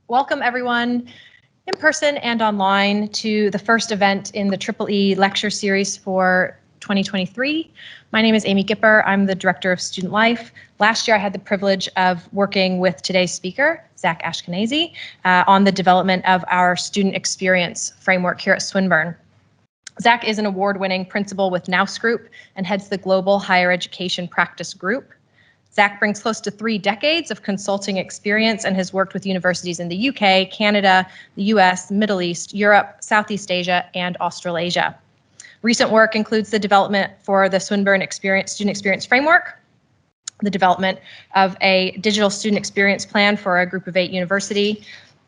Welcome everyone in person and online to the first event in the EEE lecture series for 2023. My name is Amy Gipper. I'm the Director of Student Life. Last year I had the privilege of working with today's speaker, Zach Ashkenazi, on the development of our student experience framework here at Swinburne. Zach is an award-winning principal with Nous Group and heads the Global Higher Education Practice Group. Zach brings close to 3 decades of consulting experience and has worked with universities in the UK, Canada, the US, Middle East, Europe, Southeast Asia, and Australasia. Recent work includes the development for the Swinburne Student Experience Framework, the development of a digital student experience plan for a group of 8 university,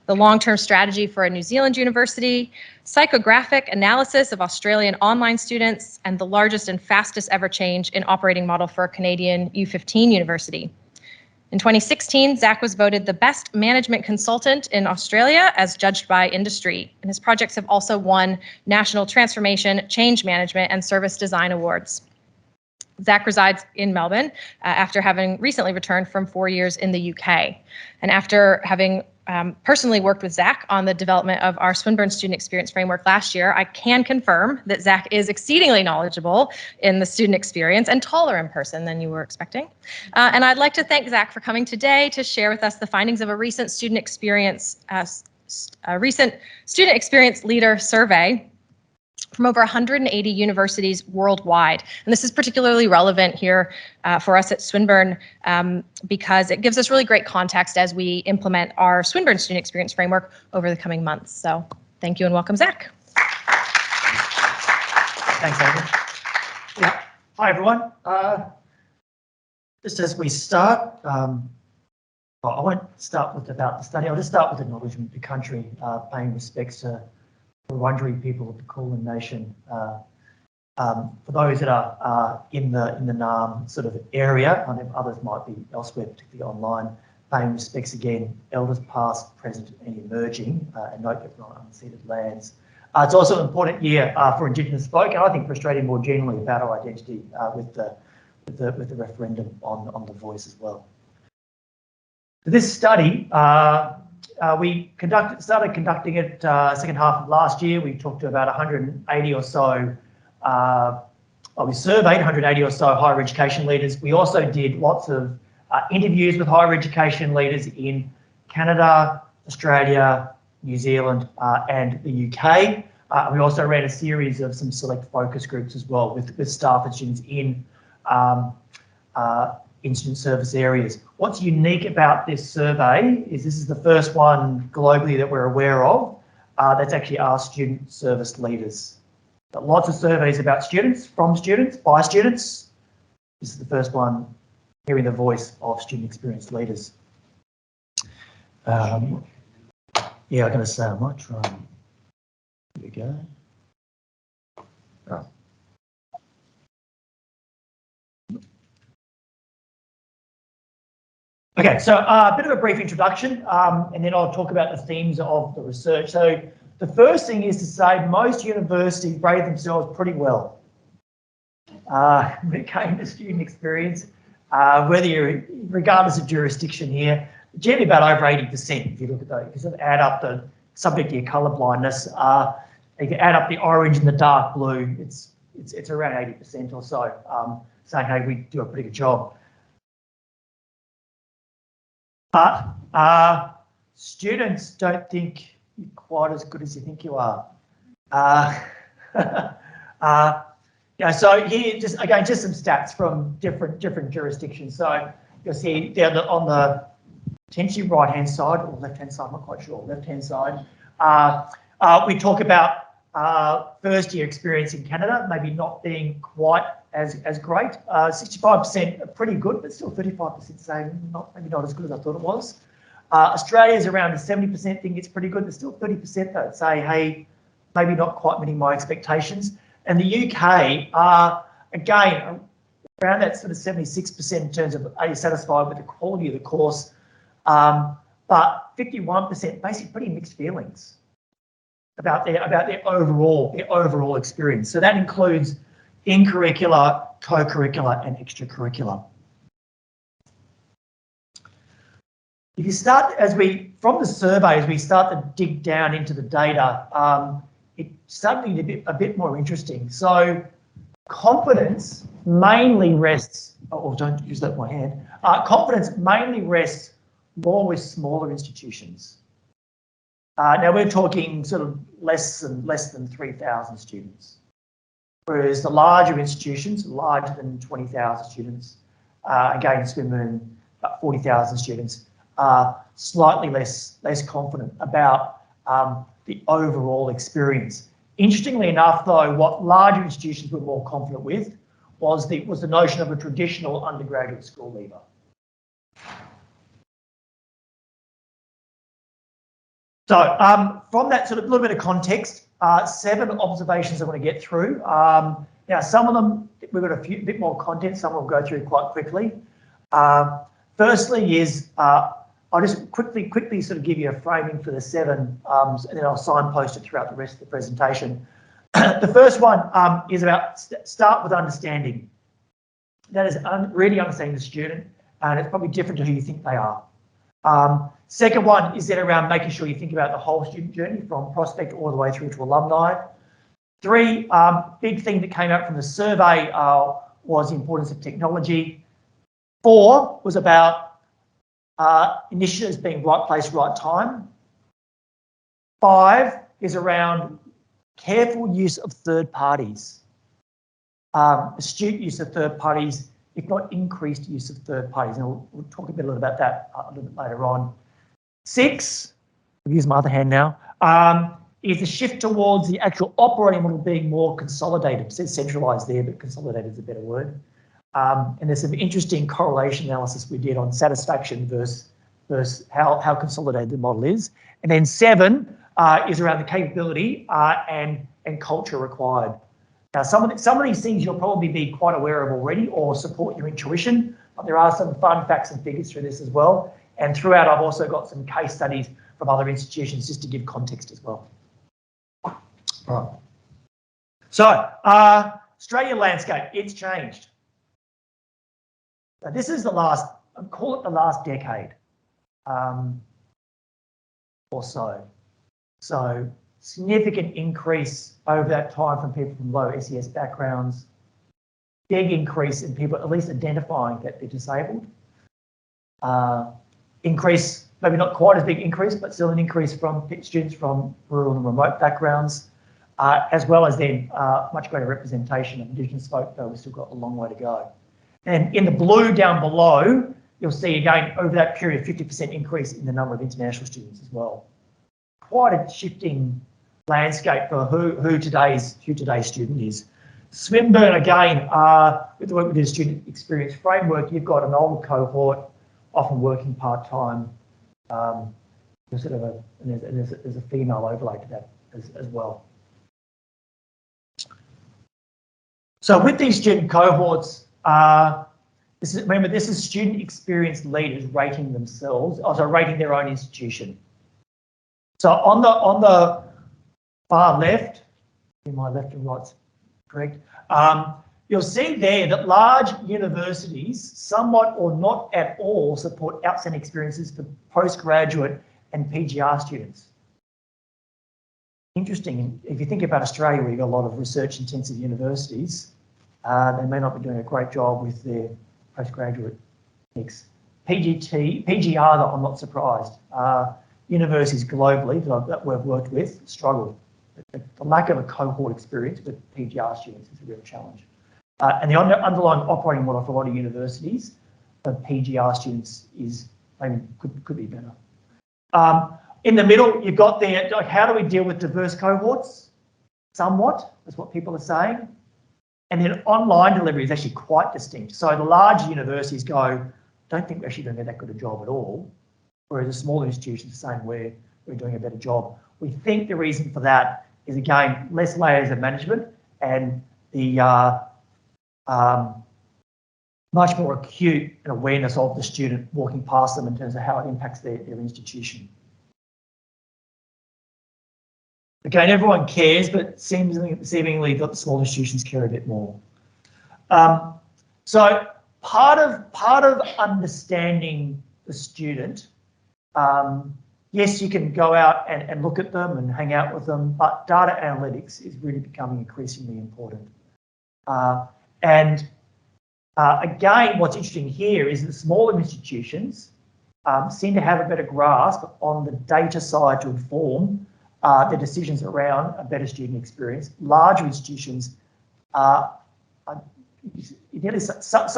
the long-term strategy for a New Zealand university, psychographic analysis of Australian online students, and the largest and fastest ever change in operating model for a Canadian U15 university. In 2016, Zach was voted the best management consultant in Australia as judged by industry, and his projects have also won National Transformation, Change Management, and Service Design Awards. Zach resides in Melbourne after having recently returned from 4 years in the UK. And after having personally worked with Zach on the development of our Swinburne Student Experience Framework last year, I can confirm that Zach is exceedingly knowledgeable in the student experience and taller in person than you were expecting. And I'd like to thank Zach for coming today to share with us the findings of a recent student experience leader survey from over 180 universities worldwide. And this is particularly relevant here for us at Swinburne because it gives us really great context as we implement our Swinburne Student Experience Framework over the coming months. So thank you and welcome, Zach. Thanks, Amy. Yeah. Hi, everyone. Just as we start, well, I won't start with about the study. I'll just start with acknowledgement of the country, paying respects to the Wurundjeri people of the Kulin Nation. For those that are in the Nam sort of area, I know others might be elsewhere, particularly online, paying respects again, elders past, present and emerging, and note that we're on unceded lands. It's also an important year for Indigenous folk, and I think for Australia more generally about our identity with the referendum on the voice as well. This study, we started conducting it second half of last year. We talked to about 180 or so, we surveyed 180 or so higher education leaders. We also did lots of interviews with higher education leaders in Canada, Australia, New Zealand, and the UK. We also ran a series of some select focus groups as well with staff and students in student service areas. What's unique about this survey is this is the first one globally that we're aware of that's actually asked student service leaders. Got lots of surveys about students, from students, by students. This is the first one hearing the voice of student experience leaders. Yeah, I'm going to say I might try. Here we go. Oh. Okay, so a bit of a brief introduction, and then I'll talk about the themes of the research. So the first thing is to say most universities rate themselves pretty well when it came to student experience, whether you're, regardless of jurisdiction here, generally about over 80% if you look at those. You sort of add up the subject to your colour blindness, you can add up the orange and the dark blue, it's around 80% or so, saying, hey, we do a pretty good job. But students don't think you're quite as good as you think you are. So here, just again, just some stats from different jurisdictions. So you'll see down on the potentially right-hand side or left-hand side, I'm not quite sure, left-hand side. We talk about first-year experience in Canada, maybe not being quite as great. 65% are pretty good, but still 35% saying maybe not as good as I thought it was. Australia's around the 70% think it's pretty good. There's still 30% that say, hey, maybe not quite meeting my expectations. And the UK are, again, around that sort of 76% in terms of are you satisfied with the quality of the course, but 51% basically pretty mixed feelings about their overall experience. So that includes in-curricular, co-curricular and extracurricular. If you start, from the survey, as we start to dig down into the data, it's starting to be a bit more interesting. So confidence mainly rests, don't use that in my hand, confidence mainly rests more with smaller institutions. Now we're talking sort of less than 3,000 students. Whereas the larger institutions, larger than 20,000 students, again, Swinburne, about 40,000 students, are slightly less confident about the overall experience. Interestingly enough, though, what larger institutions were more confident with was the notion of a traditional undergraduate school leaver. So from that sort of little bit of context, 7 observations I want to get through. Now, some of them, we've got a bit more content, some we'll go through quite quickly. Firstly is, I'll just quickly sort of give you a framing for the 7, and then I'll signpost it throughout the rest of the presentation. The first one is about start with understanding. That is really understanding the student, and it's probably different to who you think they are. Second one is then around making sure you think about the whole student journey from prospect all the way through to alumni. 3, big thing that came out from the survey was the importance of technology. 4 was about initiatives being right place, right time. 5 is around careful use of third parties. Astute use of third parties, if not increased use of third parties. And we'll talk a little about that a little bit later on. 6, I'll use my other hand now, is the shift towards the actual operating model being more consolidated. It says centralised there, but consolidated is a better word. And there's some interesting correlation analysis we did on satisfaction versus how consolidated the model is. And then 7 is around the capability and culture required. Now, some of these things you'll probably be quite aware of already or support your intuition, but there are some fun facts and figures through this as well. And throughout, I've also got some case studies from other institutions just to give context as well. Right. So, Australian landscape, it's changed. Now, this is the last, I'd call it the last decade or so. So, significant increase over that time from people from low SES backgrounds, big increase in people at least identifying that they're disabled. Increase, maybe not quite as big increase, but still an increase from students from rural and remote backgrounds, as well as then much greater representation of Indigenous folk, though we've still got a long way to go. And in the blue down below, you'll see again over that period 50% increase in the number of international students as well. Quite a shifting landscape for who today's student is. Swinburne again, with the work with the student experience framework, you've got an older cohort, often working part-time. There's a female overlay to that as well. So with these student cohorts, remember this is student experience leaders rating themselves, also rating their own institution. So on the far left, in my left and right's correct, you'll see there that large universities, somewhat or not at all, support outstanding experiences for postgraduate and PGR students. Interesting, if you think about Australia, where you've got a lot of research-intensive universities, they may not be doing a great job with their postgraduate mix. PGR, though, I'm not surprised. Universities globally that we've worked with struggle. The lack of a cohort experience with PGR students is a real challenge. And the underlying operating model for a lot of universities for PGR students is maybe could be better. In the middle, you've got there, like, how do we deal with diverse cohorts? Somewhat, that's what people are saying. And then online delivery is actually quite distinct. So the large universities don't think we're actually doing that good a job at all. Whereas the smaller institutions are saying we're doing a better job. We think the reason for that is, again, less layers of management and the much more acute and awareness of the student walking past them in terms of how it impacts their institution. Again, everyone cares, but seemingly the smaller institutions care a bit more. So part of understanding the student Yes, you can go out and look at them and hang out with them, but data analytics is really becoming increasingly important. Again, what's interesting here is that smaller institutions seem to have a better grasp on the data side to inform their decisions around a better student experience. Larger institutions some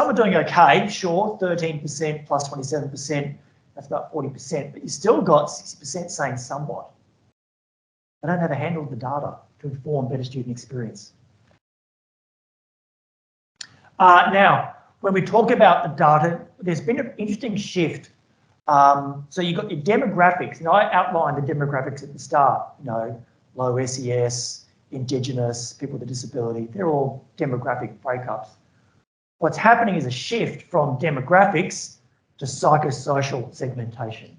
are doing okay, sure, 13% plus 27%, that's about 40%, but you still got 60% saying somewhat. They don't have a handle of the data to inform better student experience. Now, when we talk about the data, there's been an interesting shift. So you've got your demographics, and I outlined the demographics at the start, low SES, Indigenous, people with a disability, they're all demographic breakups. What's happening is a shift from demographics to psychosocial segmentation.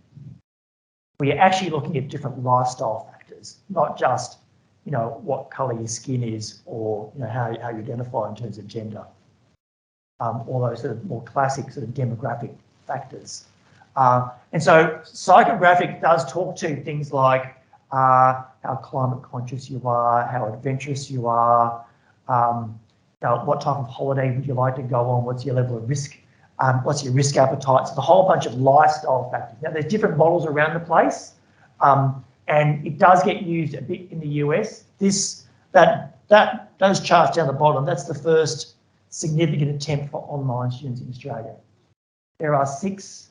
We are actually looking at different lifestyle factors, not just, what colour your skin is or, how you identify in terms of gender. All those sort of more classic sort of demographic factors. And so psychographic does talk to things like how climate conscious you are, how adventurous you are, what type of holiday would you like to go on, what's your level of risk, what's your risk appetite, so a whole bunch of lifestyle factors. Now there's different models around the place, and it does get used a bit in the US. Those charts down the bottom, that's the first significant attempt for online students in Australia. There are six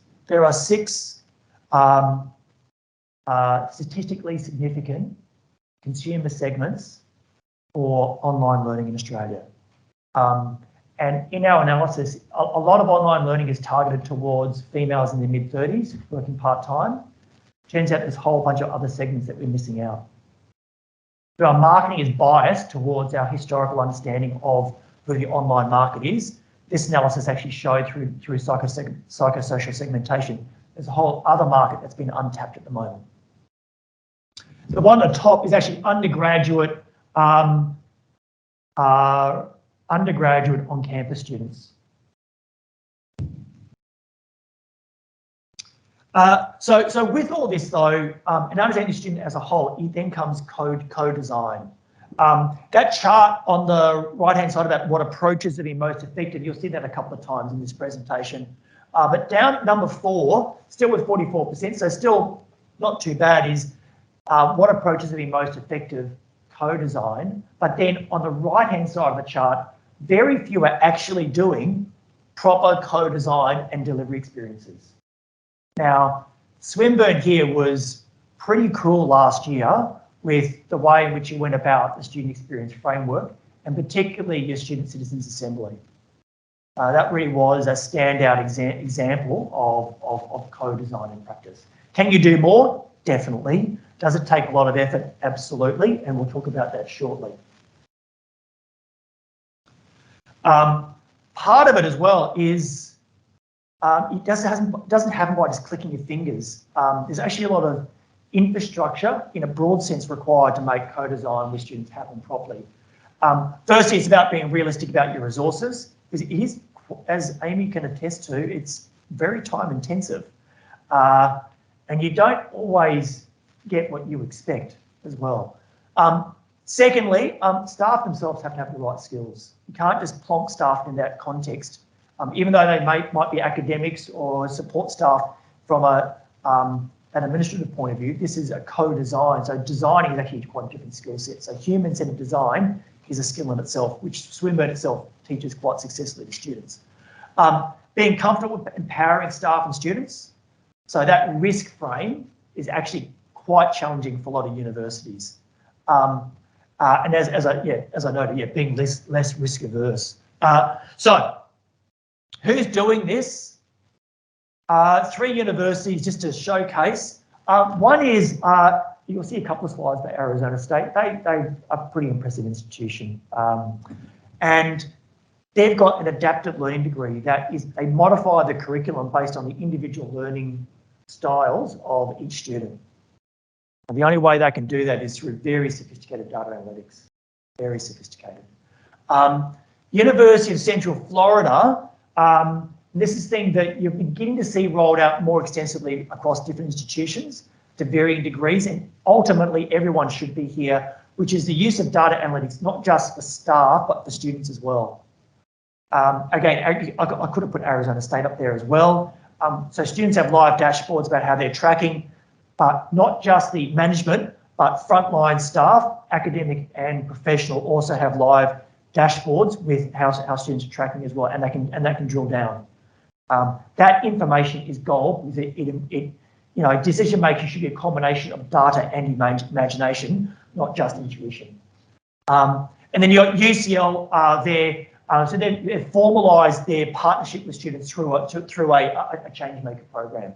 statistically significant consumer segments for online learning in Australia. And in our analysis, a lot of online learning is targeted towards females in their mid-30s working part-time. Turns out there's a whole bunch of other segments that we're missing out. So our marketing is biased towards our historical understanding of who the online market is. This analysis actually showed through psychosocial segmentation. There's a whole other market that's been untapped at the moment. The one at the top is actually undergraduate on-campus students. So with all this though, and understanding the student as a whole, it then comes co-design. That chart on the right-hand side about what approaches have been most effective, you'll see that a couple of times in this presentation. But down at number 4, still with 44%, so still not too bad, is what approaches have been most effective, co-design. But then on the right-hand side of the chart, very few are actually doing proper co-design and delivery experiences. Now, Swinburne here was pretty cool last year with the way in which he went about the student experience framework, and particularly your student citizens assembly. That really was a standout example of co-design in practice. Can you do more? Definitely. Does it take a lot of effort? Absolutely, and we'll talk about that shortly. Part of it as well is it doesn't happen by just clicking your fingers. There's actually a lot of infrastructure in a broad sense required to make co-design with students happen properly. Firstly, it's about being realistic about your resources, because it is, as Amy can attest to, it's very time intensive. And you don't always get what you expect as well. Secondly, staff themselves have to have the right skills. You can't just plonk staff in that context. Even though they might be academics or support staff from an administrative point of view, this is a co-design. So designing is actually quite a different skill set. So human-centered design is a skill in itself, which Swinburne itself teaches quite successfully to students. Being comfortable with empowering staff and students. So that risk frame is actually quite challenging for a lot of universities. And as I noted, being less risk averse. So who's doing this? 3 universities just to showcase. One is, you'll see a couple of slides by Arizona State. They are a pretty impressive institution. And they've got an adaptive learning degree that is, they modify the curriculum based on the individual learning styles of each student. And the only way they can do that is through very sophisticated data analytics, very sophisticated. University of Central Florida, And this is thing that you're beginning to see rolled out more extensively across different institutions to varying degrees, and ultimately everyone should be here, which is the use of data analytics, not just for staff, but for students as well. Again, I could have put Arizona State up there as well. So students have live dashboards about how they're tracking, but not just the management, but frontline staff, academic and professional, also have live dashboards with how students are tracking as well, and that can drill down. That information is gold. Decision making should be a combination of data and imagination, not just intuition. And then you got UCL there. So they've formalised their partnership with students through a Changemaker program.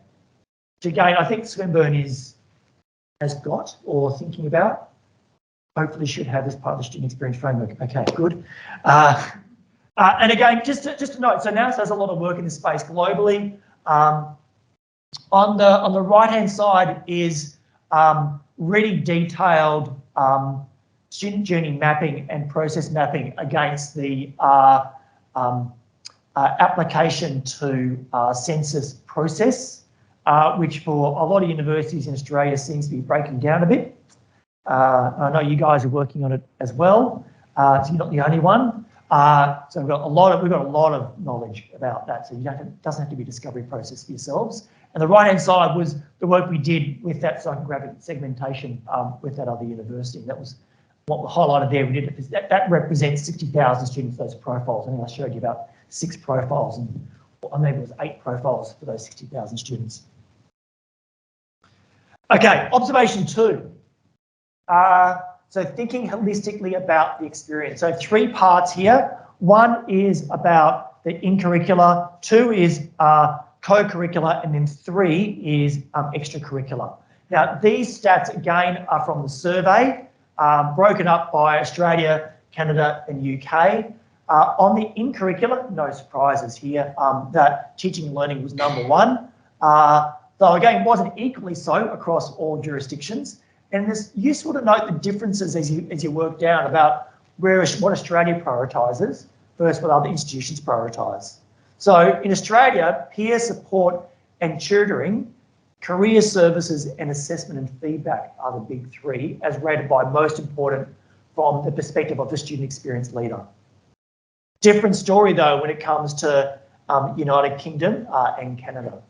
Which again, I think Swinburne has got or thinking about. Hopefully should have as part of the student experience framework. Okay, good. And again, just to note, so NASA does a lot of work in this space globally. On the right-hand side is really detailed student journey mapping and process mapping against the application to census process, which for a lot of universities in Australia seems to be breaking down a bit. I know you guys are working on it as well, so you're not the only one. So we've got a lot of knowledge about that, so it doesn't have to be a discovery process for yourselves. And the right-hand side was the work we did with that psychographic segmentation with that other university. That was what we highlighted there. We did it, that represents 60,000 students, those profiles. I think I showed you about 6 profiles, and maybe it was 8 profiles for those 60,000 students. Okay, observation 2. So thinking holistically about the experience. So 3 parts here. 1 is about the in-curricular, 2 is co-curricular, and then 3 is extracurricular. Now, these stats, again, are from the survey, broken up by Australia, Canada, and UK. On the in-curricular, no surprises here, that teaching and learning was #1, though, again, wasn't equally so across all jurisdictions. And it's useful to note the differences as you work down about what Australia prioritises versus what other institutions prioritise. So in Australia, peer support and tutoring, career services and assessment and feedback are the big 3, as rated by most important from the perspective of the student experience leader. Different story though when it comes to United Kingdom and Canada.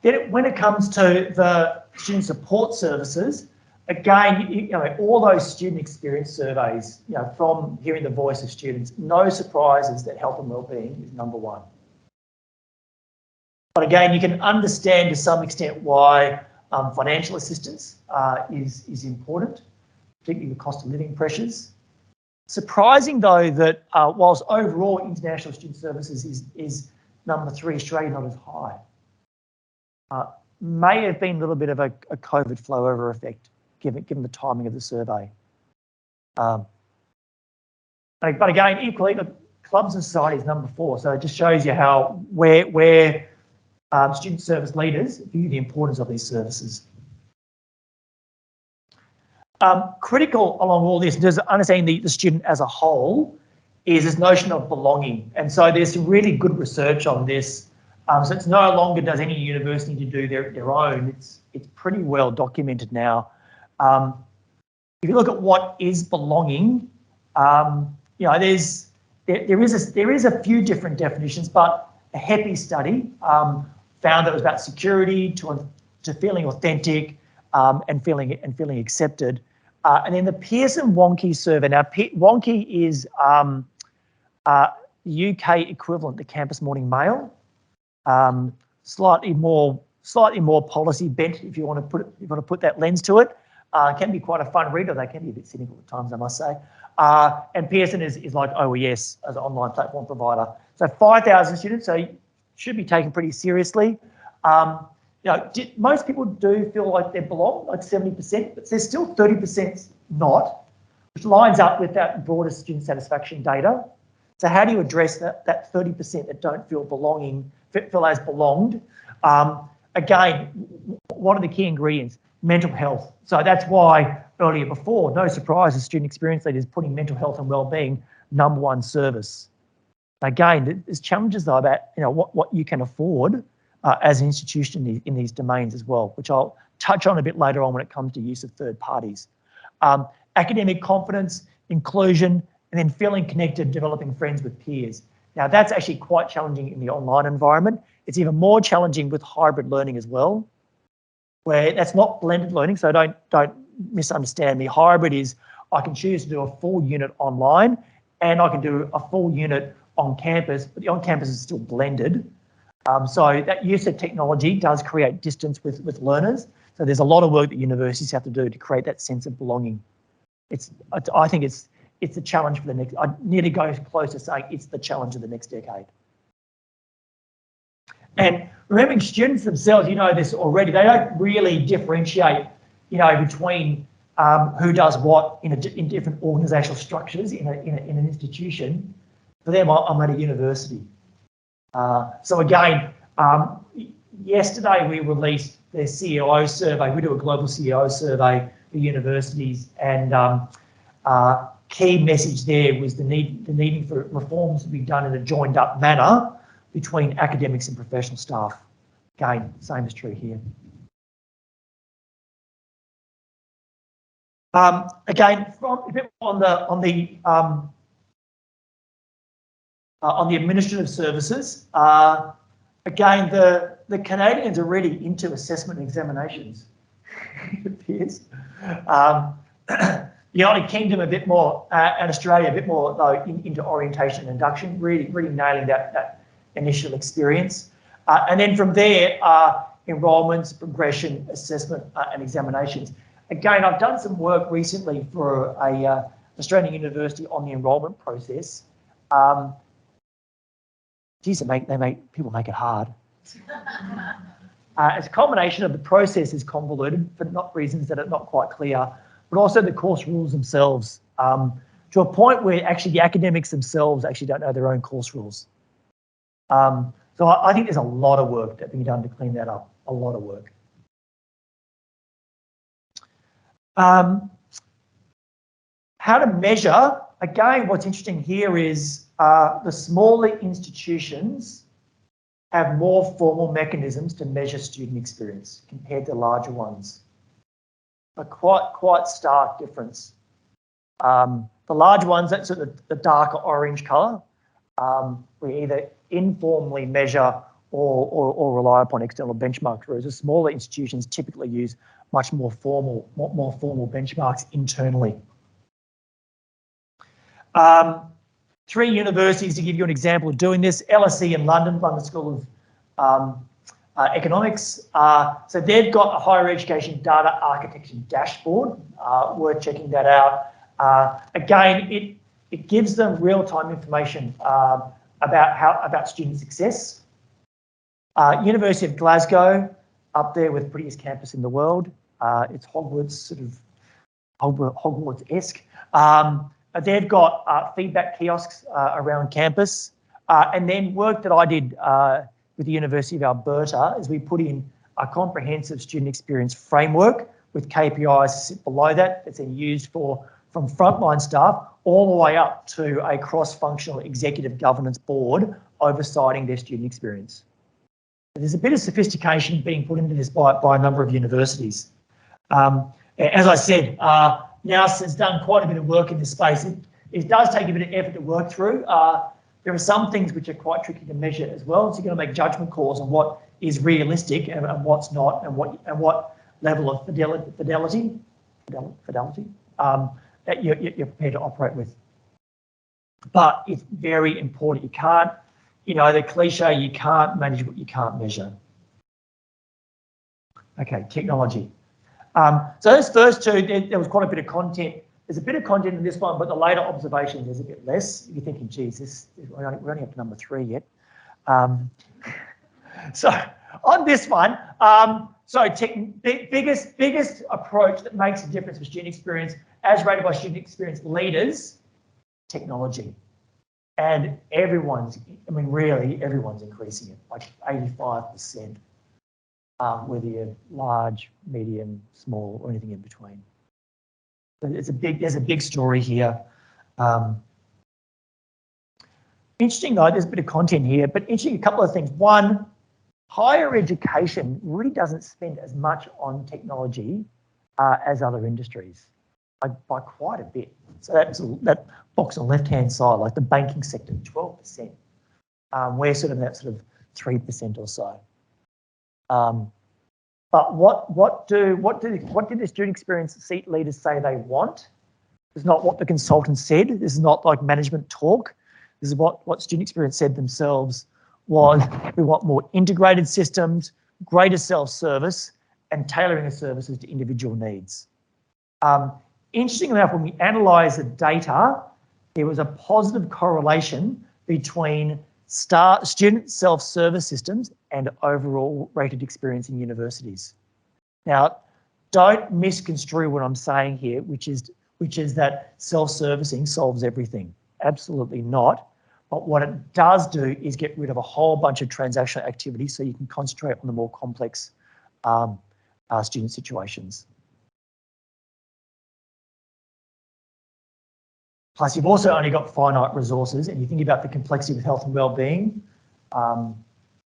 Then when it comes to the student support services, again, all those student experience surveys, from hearing the voice of students, no surprises that health and wellbeing is #1. But again, you can understand to some extent why financial assistance is important, particularly the cost of living pressures. Surprising though that whilst overall international student services is #3, Australia not as high. May have been a little bit of a COVID flow over effect, given the timing of the survey. But again, equally, the clubs and society is #4, so it just shows you how where student service leaders view the importance of these services. Critical along all this, just understanding the student as a whole, is this notion of belonging, and so there's some really good research on this. So it's no longer does any university need to do their own. It's pretty well documented now. If you look at what is belonging, there is a few different definitions, but a HEPI study found that it was about security to feeling authentic and feeling accepted. And then the Pearson-Wonke survey. Now, Wonke is the UK equivalent to Campus Morning Mail. Slightly more policy bent, if you want to put that lens to it. It can be quite a fun read, or they can be a bit cynical at times, I must say. And Pearson is like OES as an online platform provider. So 5,000 students, so should be taken pretty seriously. Most people do feel like they belong, like 70%, but there's still 30% not, which lines up with that broader student satisfaction data. So how do you address that 30% that don't feel as belonged? Again, what are the key ingredients? Mental health. So that's why earlier before, no surprise, as student experience leaders, putting mental health and wellbeing #1 service. Again, there's challenges though about what you can afford as an institution in these domains as well, which I'll touch on a bit later on when it comes to use of third parties. Academic confidence, inclusion, and then feeling connected, developing friends with peers. Now that's actually quite challenging in the online environment. It's even more challenging with hybrid learning as well, where that's not blended learning, so don't misunderstand me. Hybrid is I can choose to do a full unit online and I can do a full unit on campus, but the on campus is still blended. So that use of technology does create distance with learners. So there's a lot of work that universities have to do to create that sense of belonging. I think it's a challenge for the next, I'd nearly go close to saying it's the challenge of the next decade. And remembering students themselves, this already, they don't really differentiate, between who does what in different organisational structures in an institution. For them, I'm at a university. So again, yesterday we released the CEO survey. We do a global CEO survey for universities, and key message there was the need for reforms to be done in a joined up manner between academics and professional staff. Again, same is true here. Again, a bit on the administrative services. Again, the Canadians are really into assessment and examinations. It appears. The United Kingdom a bit more, and Australia a bit more though into orientation and induction, really nailing that initial experience. And then from there, enrolments, progression, assessment and examinations. Again, I've done some work recently for a Australian university on the enrolment process. Geez, people make it hard. It's a combination of the process is convoluted for reasons that are not quite clear, but also the course rules themselves, to a point where actually the academics themselves actually don't know their own course rules. So I think there's a lot of work that being done to clean that up, a lot of work. How to measure, again, what's interesting here is the smaller institutions have more formal mechanisms to measure student experience compared to larger ones. A quite stark difference. The larger ones, that's sort of the darker orange colour, we either informally measure or rely upon external benchmarks, whereas the smaller institutions typically use much more formal benchmarks internally. 3 universities to give you an example of doing this: LSE in London School of Economics. So they've got a higher education data architecture dashboard. Worth checking that out. Again, it gives them real-time information about student success. University of Glasgow, up there with the prettiest campus in the world. It's Hogwarts, sort of Hogwarts-esque. They've got feedback kiosks around campus. And then work that I did with the University of Alberta is we put in a comprehensive student experience framework with KPIs to sit below that. It's used from frontline staff all the way up to a cross-functional executive governance board oversighting their student experience. There's a bit of sophistication being put into this by a number of universities. As I said, Nous has done quite a bit of work in this space. It does take a bit of effort to work through. There are some things which are quite tricky to measure as well. So you're going to make judgment calls on what is realistic and what's not, and what level of fidelity that you're prepared to operate with. But it's very important. You can't, the cliche, you can't manage what you can't measure. Okay, technology. So those first two, there was quite a bit of content. There's a bit of content in this one, but the later observations, there's a bit less. You're thinking, geez, we're only up to number 3 yet. So on this one, biggest approach that makes a difference for student experience, as rated by student experience leaders, technology. And really everyone's increasing it, like 85%, whether you're large, medium, small, or anything in between. There's a big story here. Interesting though, there's a bit of content here, but interesting, a couple of things. One, higher education really doesn't spend as much on technology as other industries, by quite a bit. So that box on the left-hand side, like the banking sector, 12%. We're sort of that sort of 3% or so. But what do the student experience seat leaders say they want? It's not what the consultant said. This is not like management talk. This is what student experience said themselves was, we want more integrated systems, greater self-service, and tailoring the services to individual needs. Interestingly enough, when we analysed the data, there was a positive correlation between student self-service systems and overall rated experience in universities. Now, don't misconstrue what I'm saying here, which is that self-servicing solves everything. Absolutely not. But what it does do is get rid of a whole bunch of transactional activity so you can concentrate on the more complex student situations. Plus, you've also only got finite resources, and you think about the complexity of health and well-being.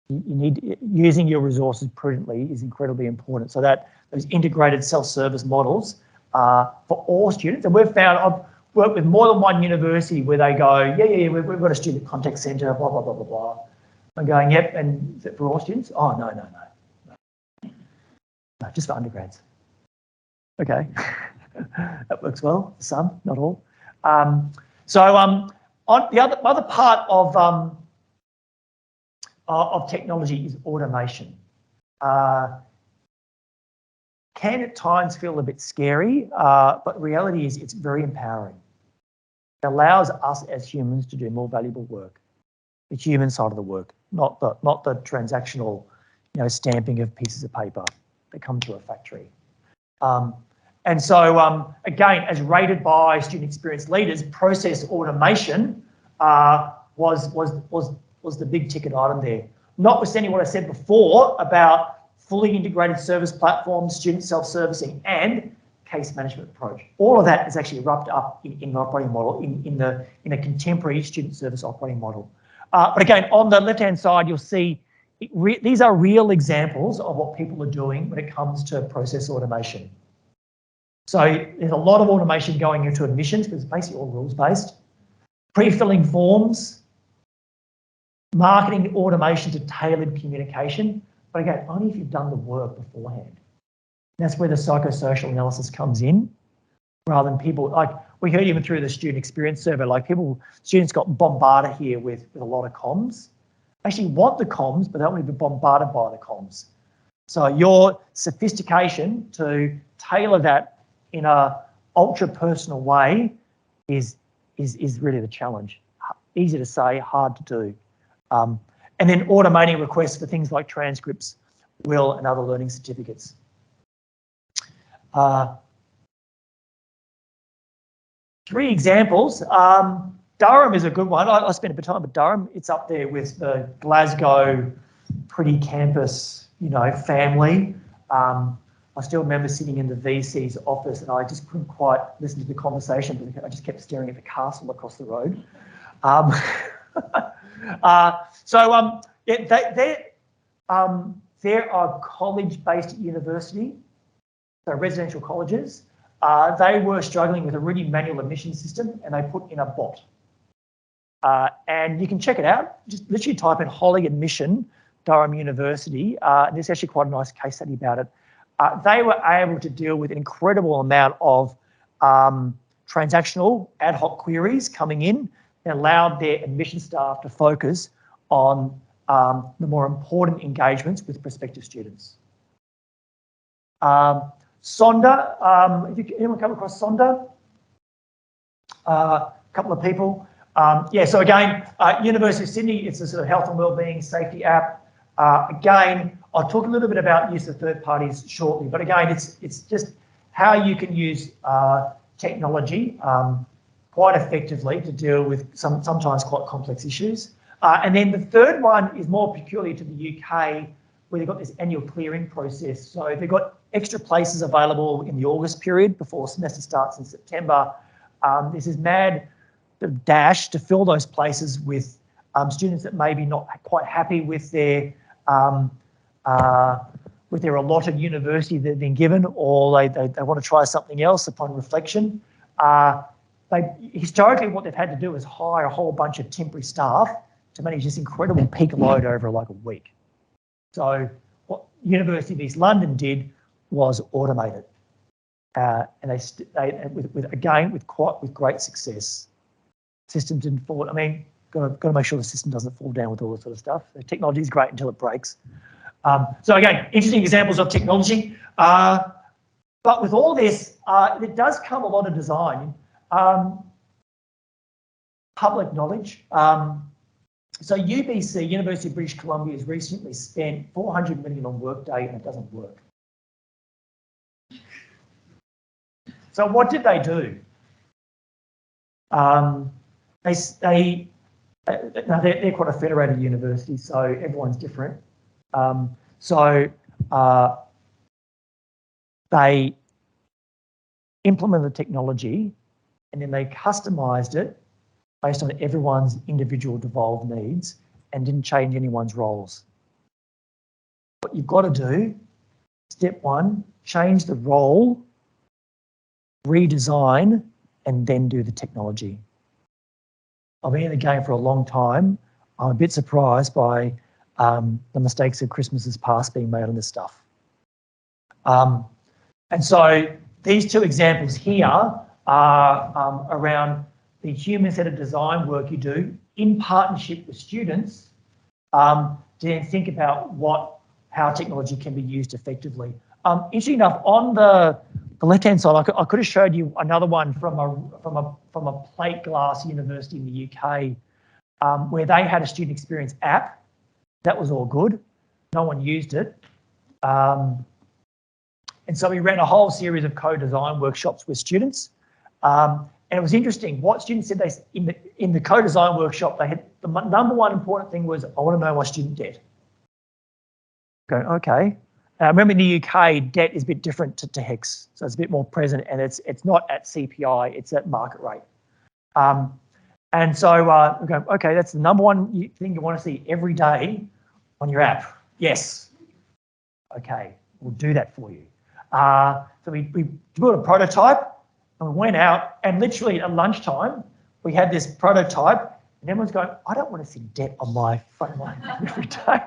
Using your resources prudently is incredibly important. So that those integrated self-service models for all students, and we've found, I've worked with more than one university where they go, yeah, we've got a student contact centre, blah, blah, blah, blah, blah. I'm going, yep, and is it for all students? Oh, no, just for undergrads. Okay, that works well for some, not all. On the other part of technology is automation. Can at times feel a bit scary, but reality is it's very empowering. It allows us as humans to do more valuable work, the human side of the work, not the transactional, stamping of pieces of paper that come to a factory. And so, again, as rated by student experience leaders, process automation was the big ticket item there. Notwithstanding what I said before about fully integrated service platforms, student self-servicing, and case management approach. All of that is actually wrapped up in the operating model, in a contemporary student service operating model. But again, on the left-hand side, you'll see these are real examples of what people are doing when it comes to process automation. So there's a lot of automation going into admissions because it's basically all rules-based. Pre-filling forms, marketing automation to tailored communication. But again, only if you've done the work beforehand. That's where the psychosocial analysis comes in, rather than people, like we heard even through the student experience survey, like students got bombarded here with a lot of comms. Actually want the comms, but they don't want to be bombarded by the comms. So your sophistication to tailor that in a ultra personal way is really the challenge. Easy to say, hard to do. And then automating requests for things like transcripts, will, and other learning certificates. Three examples. Durham is a good one. I spent a bit of time at Durham. It's up there with the Glasgow pretty campus, family. I still remember sitting in the VC's office and I just couldn't quite listen to the conversation because I just kept staring at the castle across the road. There are college-based university, so residential colleges. They were struggling with a really manual admission system and they put in a bot. And you can check it out. Just literally type in Holly Admission, Durham University. And there's actually quite a nice case study about it. They were able to deal with an incredible amount of transactional ad hoc queries coming in and allowed their admission staff to focus on the more important engagements with prospective students. Sonder, anyone come across Sonder? A couple of people. So again, University of Sydney, it's a sort of health and wellbeing safety app. Again, I'll talk a little bit about use of third parties shortly, but again, it's just how you can use technology quite effectively to deal with sometimes quite complex issues. And then the third one is more peculiar to the UK, where they've got this annual clearing process. So they've got extra places available in the August period before semester starts in September. This is mad dash to fill those places with students that maybe not quite happy with their allotted university they've been given, or they want to try something else upon reflection. Historically, what they've had to do is hire a whole bunch of temporary staff to manage this incredible peak load over like a week. So what University of East London did was automate it, and with great success. Systems didn't fall. I mean, got to make sure the system doesn't fall down with all this sort of stuff. The technology is great until it breaks. So again, interesting examples of technology. But with all this, it does come a lot of design. Public knowledge. So UBC, University of British Columbia, has recently spent $400 million on Workday, and it doesn't work. So what did they do? They're quite a federated university, so everyone's different. They implemented the technology, and then they customised it based on everyone's individual devolved needs and didn't change anyone's roles. What you've got to do, step one, change the role, redesign, and then do the technology. I've been in the game for a long time. I'm a bit surprised by the mistakes of Christmases past being made on this stuff. And so these two examples here are around the human-centered design work you do in partnership with students to then think about how technology can be used effectively. Interesting enough, on the left-hand side, I could have showed you another one from a plate glass university in the UK, where they had a student experience app. That was all good. No one used it. And so we ran a whole series of co-design workshops with students. And it was interesting. What students said in the co-design workshop, they had the number one important thing was, I want to know my student debt. Going, okay. I remember in the UK, debt is a bit different to HECS, so it's a bit more present, and it's not at CPI, it's at market rate. And so we're going, okay, that's the number one thing you want to see every day on your app. Yes. Okay, we'll do that for you. So we built a prototype, and we went out, and literally at lunchtime, we had this prototype, and everyone's going, I don't want to see debt on my front line every day.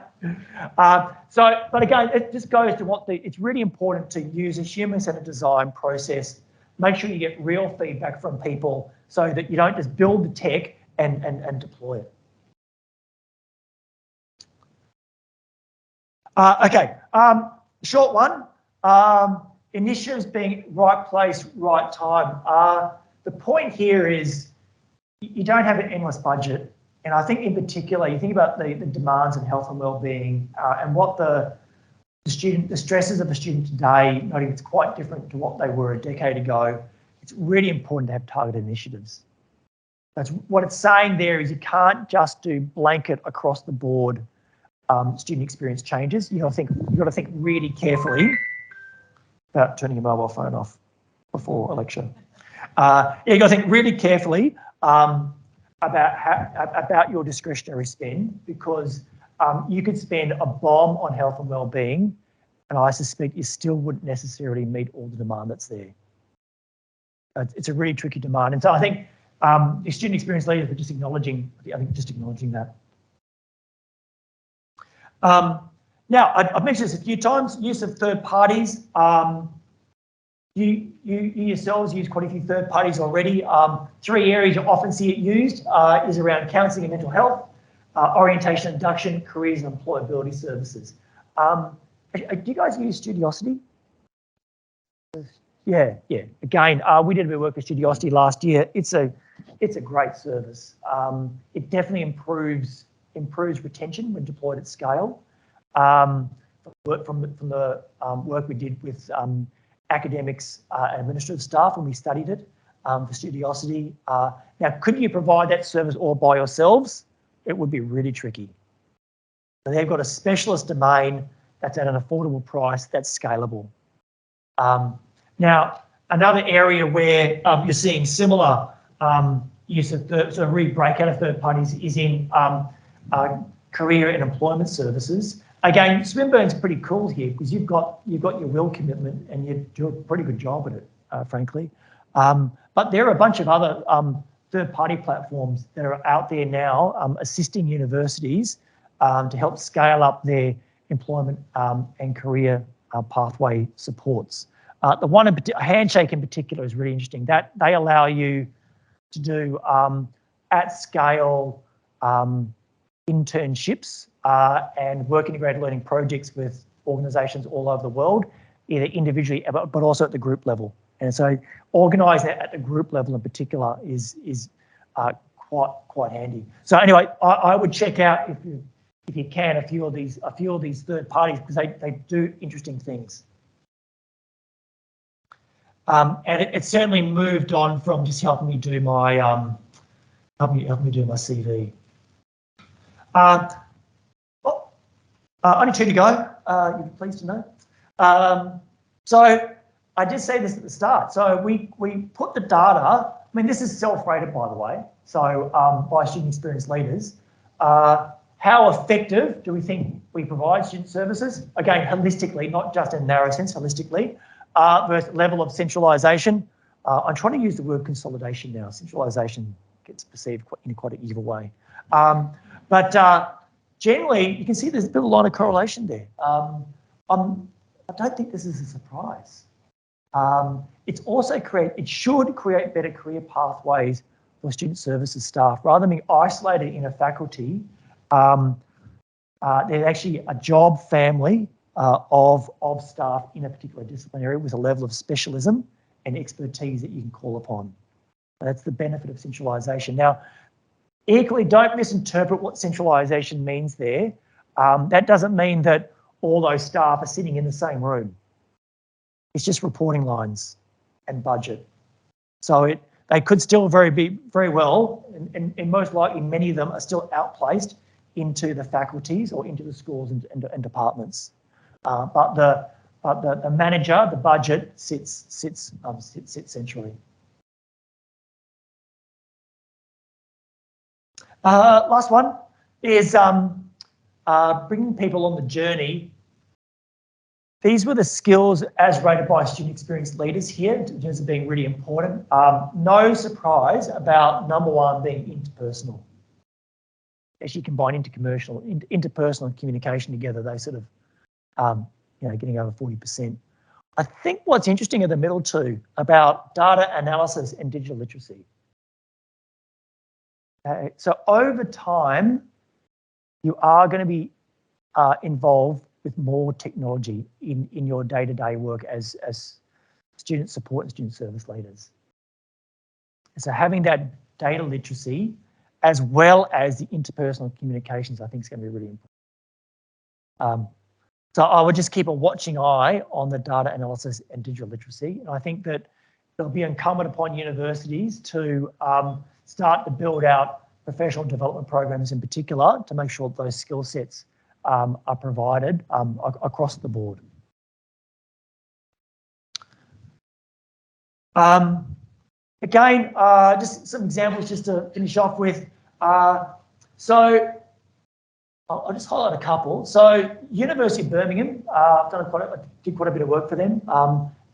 But again, it just goes to it's really important to use a human-centered design process. Make sure you get real feedback from people so that you don't just build the tech and deploy it. Okay, short one. Initiatives being right place, right time. The point here is you don't have an endless budget. And I think in particular, you think about the demands in health and wellbeing and what the stresses of a student today, noting it's quite different to what they were a decade ago. It's really important to have targeted initiatives. That's what it's saying there is you can't just do blanket across the board student experience changes. You've got to think really carefully about turning your mobile phone off before a lecture. You've got to think really carefully about your discretionary spend, because you could spend a bomb on health and wellbeing, and I suspect you still wouldn't necessarily meet all the demand that's there. It's a really tricky demand, and so I think the student experience leaders are just acknowledging that. Now, I've mentioned this a few times, use of third parties. You yourselves use quite a few third parties already. 3 areas you often see it used is around counselling and mental health, orientation induction, careers and employability services. Do you guys use Studiosity? Yeah. Again, we did a bit of work with Studiosity last year. It's a great service. It definitely improves retention when deployed at scale. From the work we did with academics and administrative staff when we studied it for Studiosity. Now, could you provide that service all by yourselves? It would be really tricky. So they've got a specialist domain that's at an affordable price, that's scalable. Now, another area where you're seeing similar use of sort of breakout of third parties is in career and employment services. Again, Swinburne's pretty cool here because you've got your will commitment and you do a pretty good job at it, frankly. But there are a bunch of other third-party platforms that are out there now assisting universities to help scale up their employment and career pathway supports. The one Handshake in particular is really interesting. That they allow you to do at scale internships and work integrated learning projects with organisations all over the world, either individually but also at the group level. And so organising that at the group level in particular is quite handy. So anyway, I would check out if you can a few of these third parties because they do interesting things. And it certainly moved on from just helping me do my helping me do my CV. Only 2 to go. You'll be pleased to know. So I did say this at the start. So we put the data. I mean, this is self-rated, by the way. So by student experience leaders. How effective do we think we provide student services? Again, holistically, not just in a narrow sense, holistically. Versus level of centralisation. I'm trying to use the word consolidation now. Centralisation gets perceived in quite an evil way. But generally, you can see there's been a lot of correlation there. I don't think this is a surprise. It should create better career pathways for student services staff. Rather than being isolated in a faculty, there's actually a job family of staff in a particular discipline area with a level of specialism and expertise that you can call upon. That's the benefit of centralisation. Now, equally, don't misinterpret what centralisation means there. That doesn't mean that all those staff are sitting in the same room. It's just reporting lines and budget. So they could still be very well, and most likely many of them are still outplaced into the faculties or into the schools and departments. But the manager, the budget sits centrally. Last one is bringing people on the journey. These were the skills as rated by student experience leaders here in terms of being really important. No surprise about number one being interpersonal. Actually combine interpersonal and communication together, they sort of, getting over 40%. I think what's interesting are the middle two about data analysis and digital literacy. So over time, you are going to be involved with more technology in your day-to-day work as student support and student service leaders. So having that data literacy as well as the interpersonal communications, I think is going to be really important. So I would just keep a watching eye on the data analysis and digital literacy. And I think that it'll be incumbent upon universities to start to build out professional development programs in particular to make sure that those skill sets are provided across the board. Again, just some examples just to finish off with. So I'll just highlight a couple. So University of Birmingham, did quite a bit of work for them.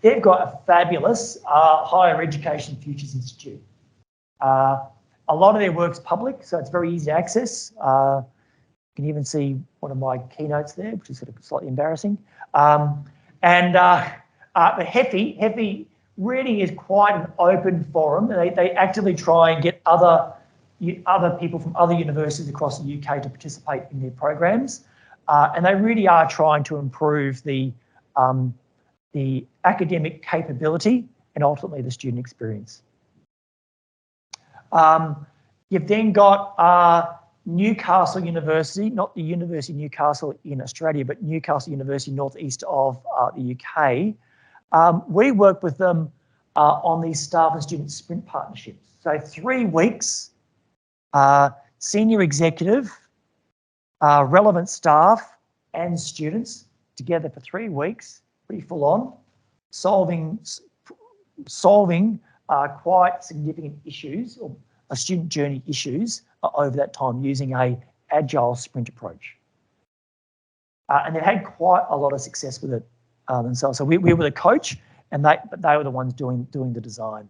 They've got a fabulous higher education futures institute. A lot of their work's public, so it's very easy to access. You can even see one of my keynotes there, which is sort of slightly embarrassing. But HEFI really is quite an open forum. They actively try and get other people from other universities across the UK to participate in their programs. And they really are trying to improve the academic capability and ultimately the student experience. You've then got Newcastle University, not the University of Newcastle in Australia, but Newcastle University northeast of the UK. We work with them on these staff and student sprint partnerships. So 3 weeks, senior executive, relevant staff and students together for 3 weeks, pretty full on, solving quite significant issues or student journey issues over that time using a agile sprint approach. And they've had quite a lot of success with it themselves. So we were the coach, and they were the ones doing the design.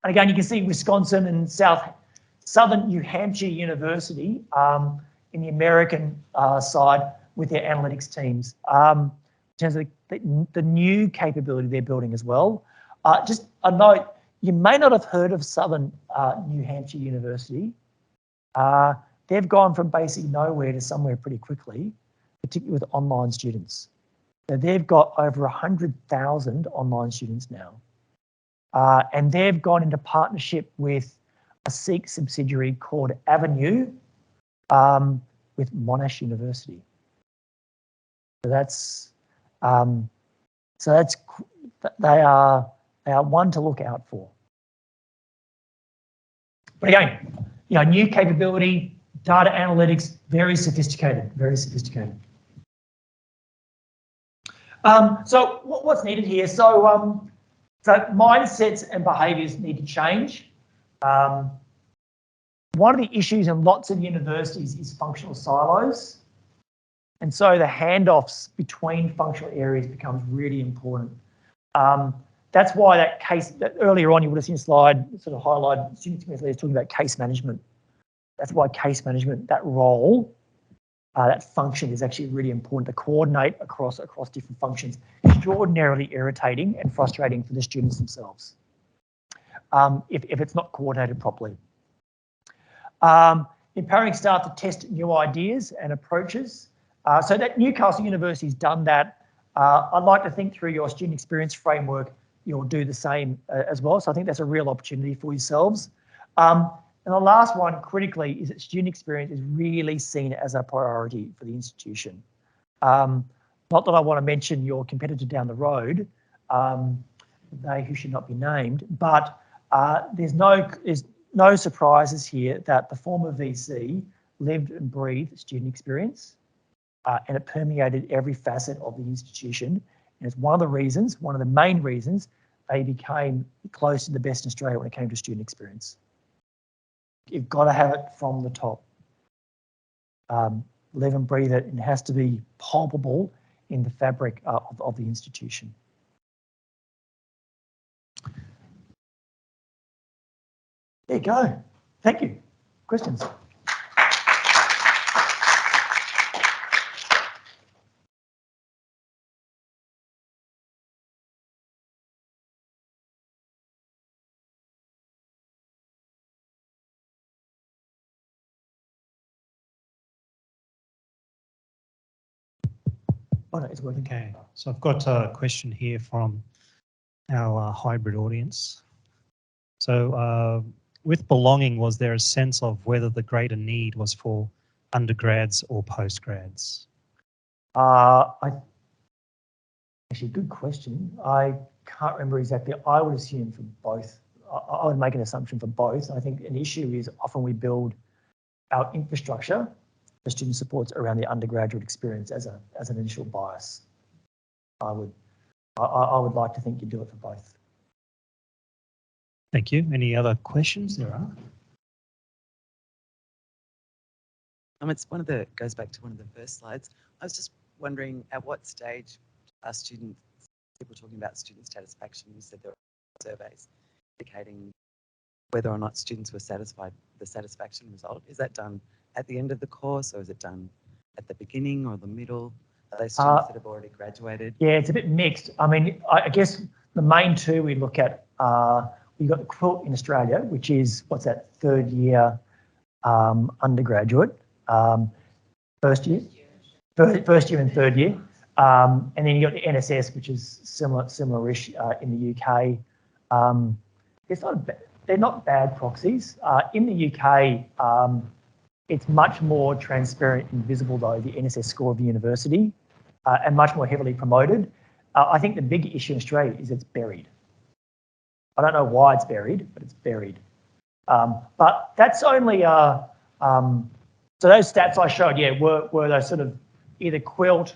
And again, you can see Wisconsin and Southern New Hampshire University in the American side with their analytics teams in terms of the new capability they're building as well. Just a note, you may not have heard of Southern New Hampshire University. They've gone from basically nowhere to somewhere pretty quickly, particularly with online students. So they've got over 100,000 online students now. And they've gone into partnership with a Sikh subsidiary called Avenue with Monash University. So they are one to look out for. But again, new capability, data analytics, very sophisticated, very sophisticated. So what's needed here? So mindsets and behaviours need to change. One of the issues in lots of universities is functional silos. And so the handoffs between functional areas becomes really important. That's why that earlier on you would have seen a slide sort of highlighted student experience leaders talking about case management. That's why case management, that role, that function is actually really important to coordinate across different functions. Extraordinarily irritating and frustrating for the students themselves if it's not coordinated properly. Empowering staff to test new ideas and approaches. So that Newcastle University's done that. I'd like to think through your student experience framework, you'll do the same as well. So I think that's a real opportunity for yourselves. And the last one, critically, is that student experience is really seen as a priority for the institution. Not that I want to mention your competitor down the road, they who should not be named, but there's no surprises here that the former VC lived and breathed student experience, and it permeated every facet of the institution. And it's one of the main reasons they became close to the best in Australia when it came to student experience. You've got to have it from the top. Live and breathe it, and it has to be palpable in the fabric of the institution. There you go. Thank you. Questions? Oh, no, it's working. Okay, so I've got a question here from our hybrid audience. So with belonging, was there a sense of whether the greater need was for undergrads or postgrads? Actually, good question. I can't remember exactly. I would assume for both. I would make an assumption for both. I think an issue is often we build our infrastructure for student supports around the undergraduate experience as an initial bias. I would like to think you do it for both. Thank you. Any other questions? There are. It's goes back to one of the first slides. I was just wondering at what stage are people talking about student satisfaction? You said there were surveys indicating whether or not students were satisfied with the satisfaction result. Is that done at the end of the course, or is it done at the beginning or the middle? Are they students that have already graduated? Yeah, it's a bit mixed. I mean, I guess the main two we look at we've got the quilt in Australia, which is, what's that, third year undergraduate, first year and third year. And then you got the NSS, which is similar-ish in the UK. They're not bad proxies. In the UK, it's much more transparent and visible, though, the NSS score of the university, and much more heavily promoted. I think the big issue in Australia is it's buried. I don't know why it's buried, but it's buried. But that's only, so those stats I showed, yeah, were those sort of either quilt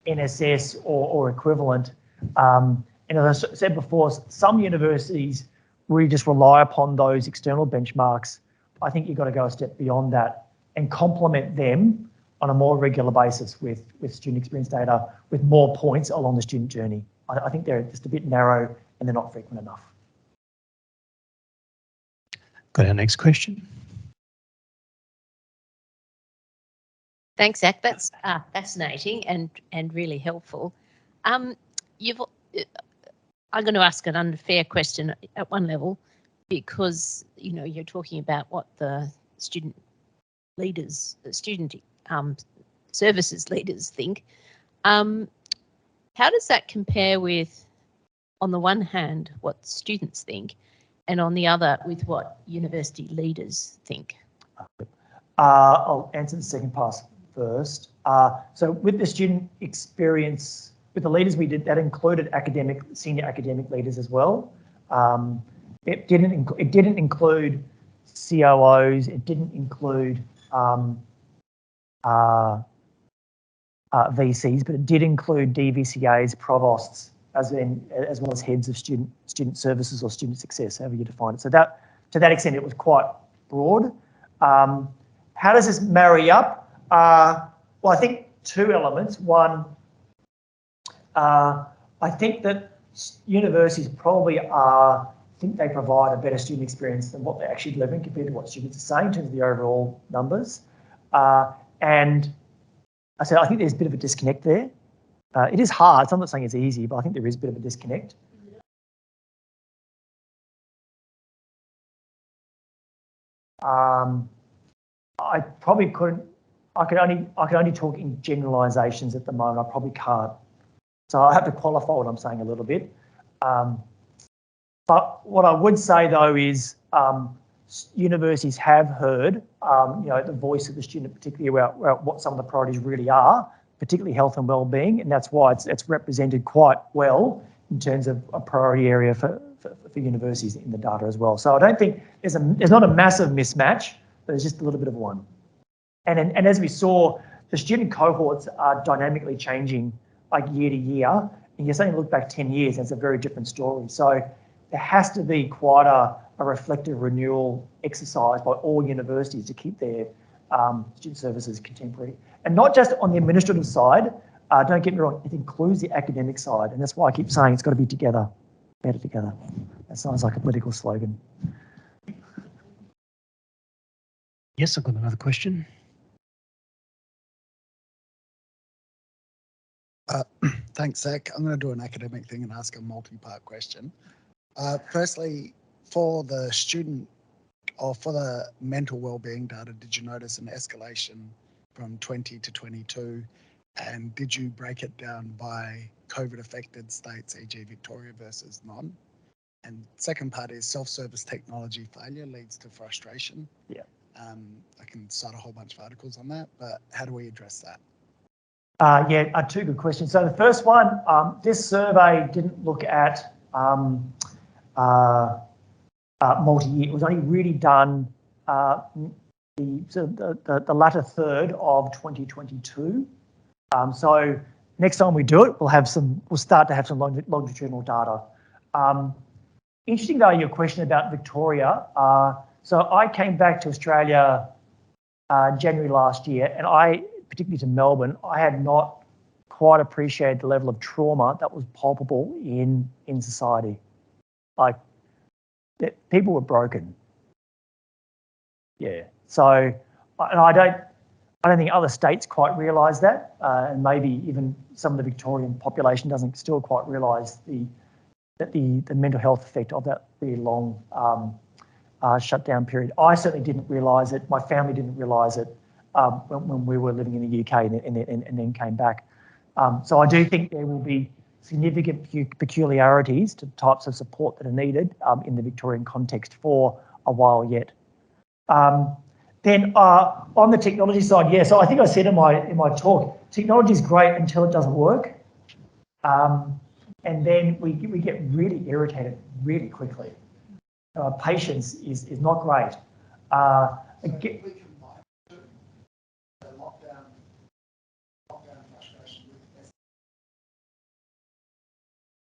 NSS or equivalent. And as I said before, some universities really just rely upon those external benchmarks. I think you've got to go a step beyond that and complement them on a more regular basis with student experience data with more points along the student journey. I think they're just a bit narrow and they're not frequent enough. Got our next question. Thanks, Zach. That's fascinating and really helpful. I'm going to ask an unfair question at one level because you're talking about what the student leaders, the student services leaders think. How does that compare with, on the one hand, what students think, and on the other, with what university leaders think? I'll answer the second part first. So with the student experience, with the leaders we did, that included senior academic leaders as well. It didn't include COOs. It didn't include VCs, but it did include DVCAs, provosts, as well as heads of student services or student success, however you define it. So that, to that extent, it was quite broad. How does this marry up? Well, I think two elements. One, I think that universities probably think they provide a better student experience than what they're actually delivering compared to what students are saying in terms of the overall numbers. And I said, I think there's a bit of a disconnect there. It is hard. So I'm not saying it's easy, but I think there is a bit of a disconnect. I probably couldn't. I could only talk in generalisations at the moment. I probably can't. So I have to qualify what I'm saying a little bit. But what I would say though is universities have heard, the voice of the student, particularly about what some of the priorities really are, particularly health and well-being, and that's why it's represented quite well in terms of a priority area for universities in the data as well. So I don't think there's not a massive mismatch, but there's just a little bit of one. And as we saw, the student cohorts are dynamically changing like year to year, and you're saying look back 10 years, and it's a very different story. So there has to be quite a reflective renewal exercise by all universities to keep their student services contemporary. And not just on the administrative side, don't get me wrong, it includes the academic side. And that's why I keep saying it's got to be together, better together. That sounds like a political slogan. Yes, I've got another question. Thanks, Zach. I'm going to do an academic thing and ask a multi-part question. Firstly, for the student or for the mental wellbeing data, did you notice an escalation from 20 to 22? And did you break it down by COVID-affected states, e.g. Victoria versus none? And second part is self-service technology failure leads to frustration. Yeah. I can cite a whole bunch of articles on that, but how do we address that? Two good questions. So the first one, this survey didn't look at multi-year. It was only really done the latter third of 2022. So next time we do it, we'll start to have some longitudinal data. Interesting though, your question about Victoria. So I came back to Australia January last year, and particularly to Melbourne, I had not quite appreciated the level of trauma that was palpable in society. Like, people were broken. Yeah. So, and I don't think other states quite realise that, and maybe even some of the Victorian population doesn't still quite realise the mental health effect of that really long shutdown period. I certainly didn't realise it. My family didn't realise it when we were living in the UK and then came back. So I do think there will be significant peculiarities to the types of support that are needed in the Victorian context for a while yet. Then on the technology side, yeah, so I think I said in my talk, technology is great until it doesn't work. And then we get really irritated really quickly. Patience is not great.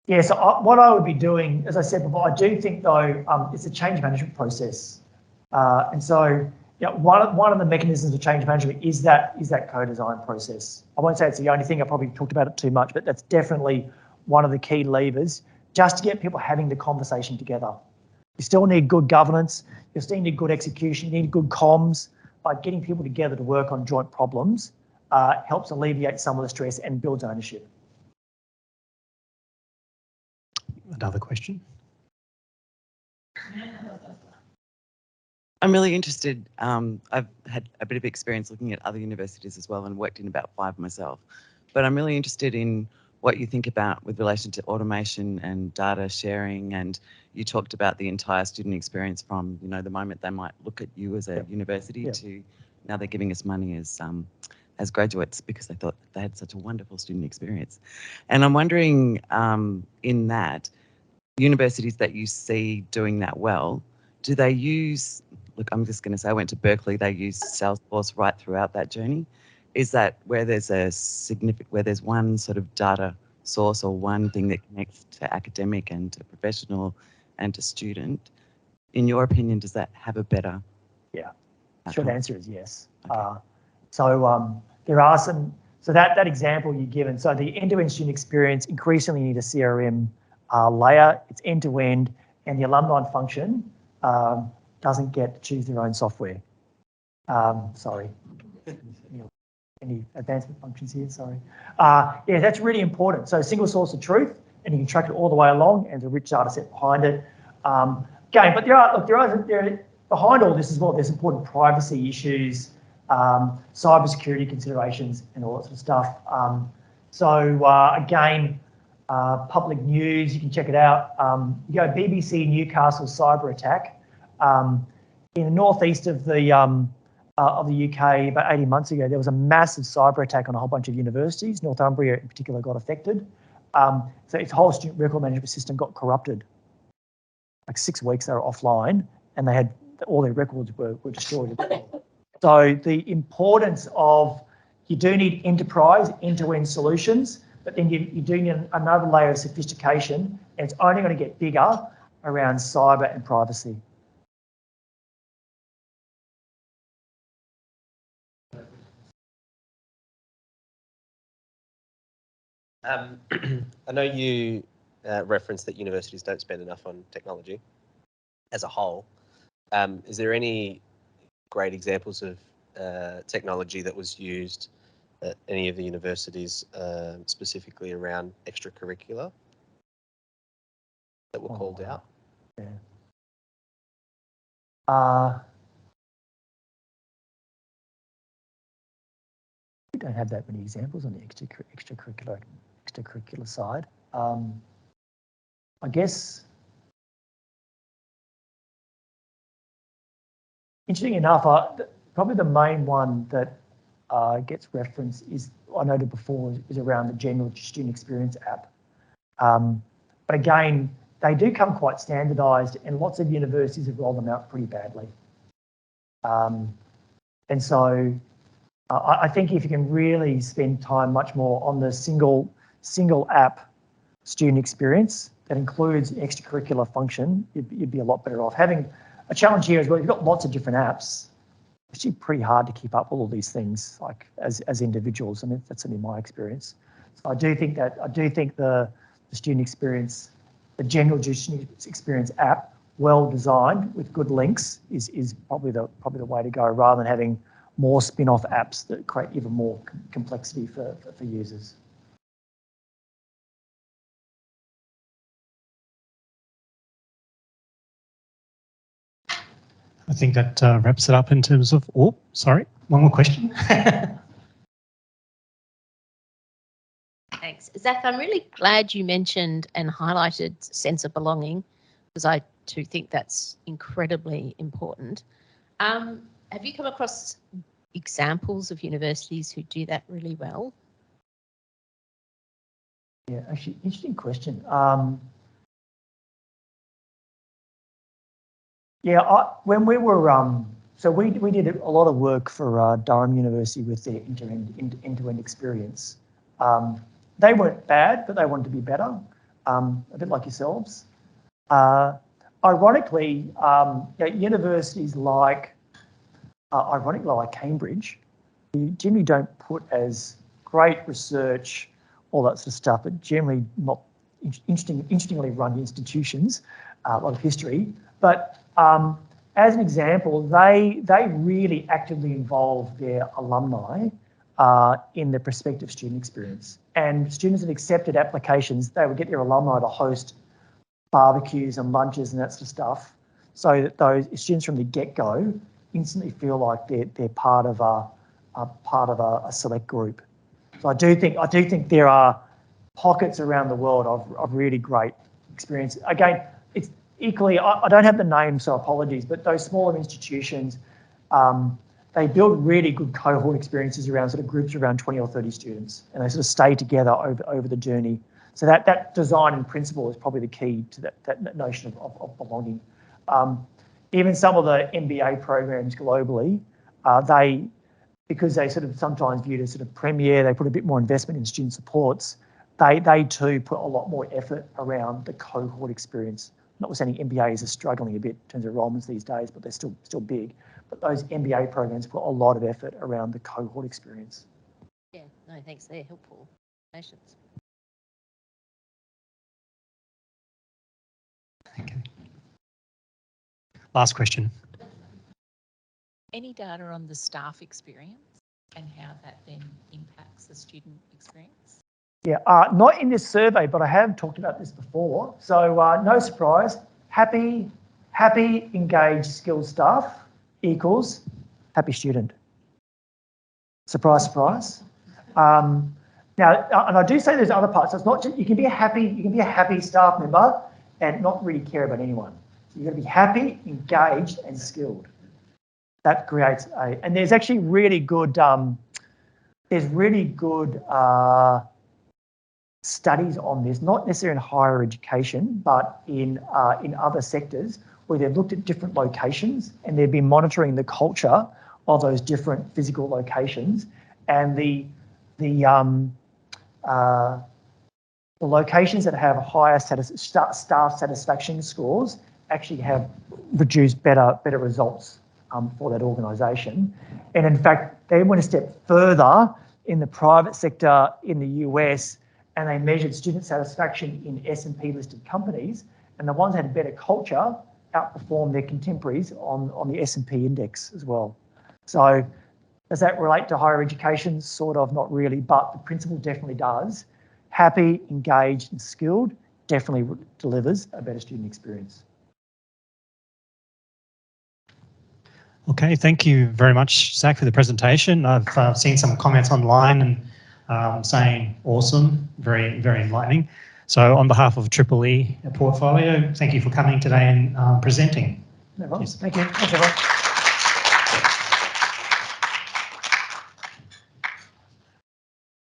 Yeah, so what I would be doing, as I said before, I do think though, it's a change management process. And so one of the mechanisms of change management is that co-design process. I won't say it's the only thing, I probably talked about it too much, but that's definitely one of the key levers just to get people having the conversation together. You still need good governance, you still need good execution, you need good comms, but getting people together to work on joint problems helps alleviate some of the stress and builds ownership. Another question? I'm really interested. I've had a bit of experience looking at other universities as well and worked in about 5 myself. But I'm really interested in what you think about with relation to automation and data sharing. And you talked about the entire student experience from, the moment they might look at you as a university to now they're giving us money as graduates because they thought they had such a wonderful student experience. And I'm wondering in that, universities that you see doing that well, do they use, look, I'm just going to say I went to Berkeley, they use Salesforce right throughout that journey. Is that where there's where there's one sort of data source or one thing that connects to academic and to professional and to student? In your opinion, does that have a better? Yeah, short answer is yes. Okay. There are some, so that example you've given, so the end-to-end student experience increasingly need a CRM layer, it's end-to-end, and the alumni function doesn't get to choose their own software. Sorry. Any advancement functions here? Sorry. Yeah, that's really important. So single source of truth, and you can track it all the way along, and there's a rich data set behind it. Again, but there behind all this as well, there's important privacy issues, cybersecurity considerations, and all that sort of stuff. Again, public news, you can check it out. You go BBC Newcastle cyber attack. In the northeast of the UK about 18 months ago, there was a massive cyber attack on a whole bunch of universities. Northumbria in particular got affected. So its whole student record management system got corrupted. Like 6 weeks they were offline and they had all their records were destroyed. So the importance of, you do need enterprise end-to-end solutions, but then you do need another layer of sophistication, and it's only going to get bigger around cyber and privacy. I know you referenced that universities don't spend enough on technology as a whole. Is there any great examples of technology that was used at any of the universities specifically around extracurricular that were called out? Yeah. We don't have that many examples on the extracurricular side. I guess, interesting enough, probably the main one that gets referenced is, I noted before, is around the general student experience app. But again, they do come quite standardised, and lots of universities have rolled them out pretty badly. And so I think if you can really spend time much more on the single app student experience that includes extracurricular function, you'd be a lot better off. Having a challenge here is, well, you've got lots of different apps. It's actually pretty hard to keep up with all these things, like as individuals. I mean, that's certainly my experience. So I do think the student experience, the general student experience app, well designed with good links, is probably the way to go, rather than having more spin-off apps that create even more complexity for users. I think that wraps it up in terms of, oh, sorry, one more question. Thanks. Zach, I'm really glad you mentioned and highlighted sense of belonging, because I too think that's incredibly important. Have you come across examples of universities who do that really well? Yeah, actually, interesting question. Yeah, when we were, so we did a lot of work for Durham University with their end-to-end experience. They weren't bad, but they wanted to be better. a bit like yourselves. Ironically, universities like Cambridge, you generally don't put as great research, all that sort of stuff, but generally not interestingly run institutions, a lot of history. But as an example, they really actively involve their alumni in the prospective student experience. And students that accepted applications, they would get their alumni to host barbecues and lunches and that sort of stuff, so that those students from the get-go instantly feel like they're part of a select group. So I do think there are pockets around the world of really great experience. Again, it's equally, I don't have the name, so apologies, but those smaller institutions, they build really good cohort experiences around sort of groups around 20 or 30 students, and they sort of stay together over the journey. So that design and principle is probably the key to that notion of belonging. Even some of the MBA programs globally, because they sort of sometimes viewed as sort of premier, they put a bit more investment in student supports. They too put a lot more effort around the cohort experience. Notwithstanding MBAs are struggling a bit in terms of enrolments these days, but they're still big. But those MBA programs put a lot of effort around the cohort experience. Yeah, no, thanks. They're helpful patients. Okay. Last question. Any data on the staff experience and how that then impacts the student experience? Yeah, not in this survey, but I have talked about this before. So no surprise, happy, engaged, skilled staff equals happy student. Surprise, surprise. Now, and I do say there's other parts. So it's not just, you can be a happy staff member and not really care about anyone. So you've got to be happy, engaged, and skilled. That creates and there's actually really good, studies on this, not necessarily in higher education, but in other sectors where they've looked at different locations and they've been monitoring the culture of those different physical locations, and the locations that have higher staff satisfaction scores actually have produced better results for that organisation. And in fact, they went a step further in the private sector in the US, and they measured student satisfaction in S&P listed companies, and the ones that had better culture outperformed their contemporaries on the S&P index as well. So does that relate to higher education? Sort of, not really, but the principle definitely does. Happy, engaged, and skilled definitely delivers a better student experience. Okay, thank you very much, Zach, for the presentation. I've seen some comments online and saying awesome, very, very enlightening. So on behalf of Triple E Portfolio, thank you for coming today and presenting. No problem. Thank you. Thanks, everyone.